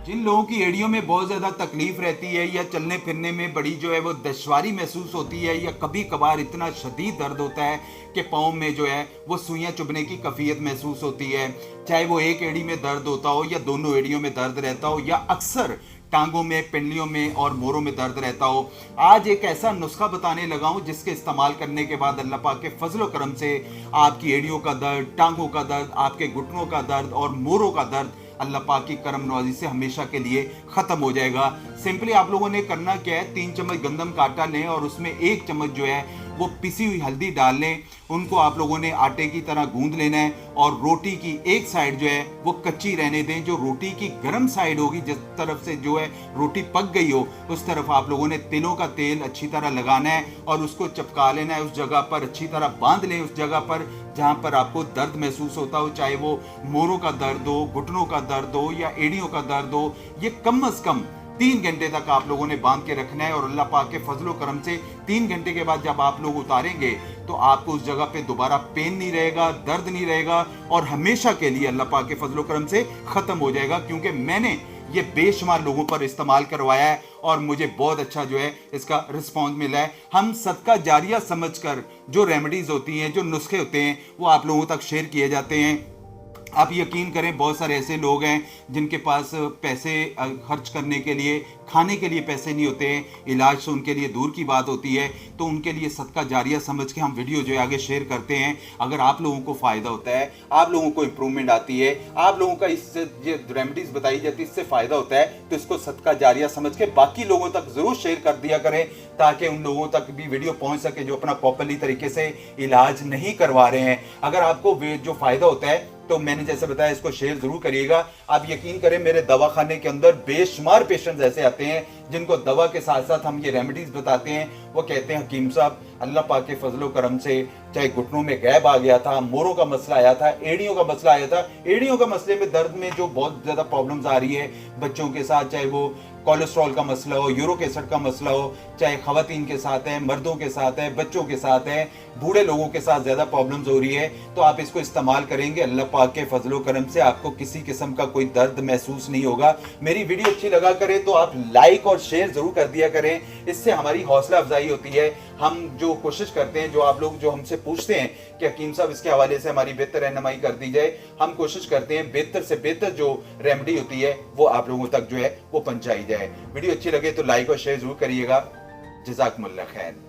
जिन लोगों की एड़ियों में बहुत ज़्यादा तकलीफ रहती है या चलने फिरने में बड़ी जो है वो दुश्वारी महसूस होती है या कभी कभार इतना शदीद दर्द होता है कि पाँव में जो है वो सुइयां चुभने की कैफियत महसूस होती है, चाहे वो एक एड़ी में दर्द होता हो या दोनों एड़ियों में दर्द रहता हो या अक्सर टांगों में, पिंडलियों में और मोरों में दर्द रहता हो। आज एक ऐसा नुस्खा बताने लगा हूं जिसके इस्तेमाल करने के बाद अल्लाह पाक के फजलो करम से आपकी एड़ियों का दर्द, टांगों का दर्द, आपके घुटनों का दर्द और मोरों का दर्द अल्लाह पाक की करम नवाजी से हमेशा के लिए खत्म हो जाएगा। सिंपली आप लोगों ने करना क्या है, 3 चम्मच गंदम का आटा लें और उसमें 1 चम्मच जो है वो पिसी हुई हल्दी डाल लें। उनको आप लोगों ने आटे की तरह गूंद लेना है और रोटी की एक साइड जो है वो कच्ची रहने दें। जो रोटी की गर्म साइड होगी, जिस तरफ से जो है रोटी पक गई हो, उस तरफ आप लोगों ने तिलों का तेल अच्छी तरह लगाना है और उसको चपका लेना है। उस जगह पर अच्छी तरह बांध लें, उस जगह पर जहां पर आपको दर्द महसूस होता हो, चाहे वो मोरों का दर्द हो, घुटनों का दर्द हो या एड़ियों का दर्द हो। ये कम से कम 3 घंटे तक आप लोगों ने बांध के रखना है और अल्लाह पाक के फजलो करम से 3 घंटे के बाद जब आप लोग उतारेंगे तो आपको उस जगह पे दोबारा पेन नहीं रहेगा, दर्द नहीं रहेगा और हमेशा के लिए अल्लाह पाक के फजलो करम से खत्म हो जाएगा। क्योंकि मैंने ये बेशुमार लोगों पर इस्तेमाल करवाया है और मुझे बहुत अच्छा जो है इसका रिस्पॉन्स मिला है। हम सदका जारिया समझकर जो रेमेडीज होती हैं, जो नुस्खे होते हैं, वो आप लोगों तक शेयर किए जाते हैं। आप यकीन करें, बहुत सारे ऐसे लोग हैं जिनके पास पैसे खर्च करने के लिए, खाने के लिए पैसे नहीं होते हैं, इलाज तो उनके लिए दूर की बात होती है। तो उनके लिए सदका जारिया समझ के हम वीडियो जो है आगे शेयर करते हैं। अगर आप लोगों को फ़ायदा होता है, आप लोगों को इंप्रूवमेंट आती है, आप लोगों का इससे ये रेमेडीज़ बताई जाती है, इससे फ़ायदा होता है, तो इसको सदका जारिया समझ के बाकी लोगों तक ज़रूर शेयर कर दिया करें ताकि उन लोगों तक भी वीडियो पहुँच सके जो अपना प्रॉपरली तरीके से इलाज नहीं करवा रहे हैं। अगर आपको जो फ़ायदा होता है तो मैंने जैसे बताया इसको शेयर जरूर करिएगा। आप यकीन करें, मेरे दवाखाने के अंदर बेशुमार पेशेंट्स ऐसे आते हैं जिनको दवा के साथ साथ हम ये रेमेडीज बताते हैं। वो कहते हैं हकीम साहब, अल्लाह पाक के फजलो करम से चाहे घुटनों में गैप आ गया था, मोरों का मसला आया था, एड़ियों का मसला आया था। एड़ियों का मसले में दर्द में जो बहुत ज्यादा प्रॉब्लम्स आ रही है बच्चों के साथ, चाहे वो कोलेस्ट्रॉल का मसला हो, यूरिक एसिड का मसला हो, चाहे खवातीन के साथ है, मर्दों के साथ है, बच्चों के साथ है, बूढ़े लोगों के साथ ज्यादा प्रॉब्लम्स हो रही है, तो आप इसको इस्तेमाल करेंगे, अल्लाह पाक के फजलो करम से आपको किसी किस्म का कोई दर्द महसूस नहीं होगा। मेरी वीडियो अच्छी लगा करे तो आप लाइक और शेयर जरूर कर दिया करें, इससे हमारी हौसला अफजाई होती है। हम जो कोशिश करते हैं, जो आप लोग जो हमसे पूछते हैं कि हकीम साहब इसके हवाले से हमारी बेहतर रहनुमाई कर दी जाए, हम कोशिश करते हैं बेहतर से बेहतर जो रेमेडी होती है वो आप लोगों तक जो है वो पहुंचाई जाए। वीडियो अच्छी लगे तो लाइक और शेयर जरूर करिएगा। जज़ाकुमुल्लाह खैर।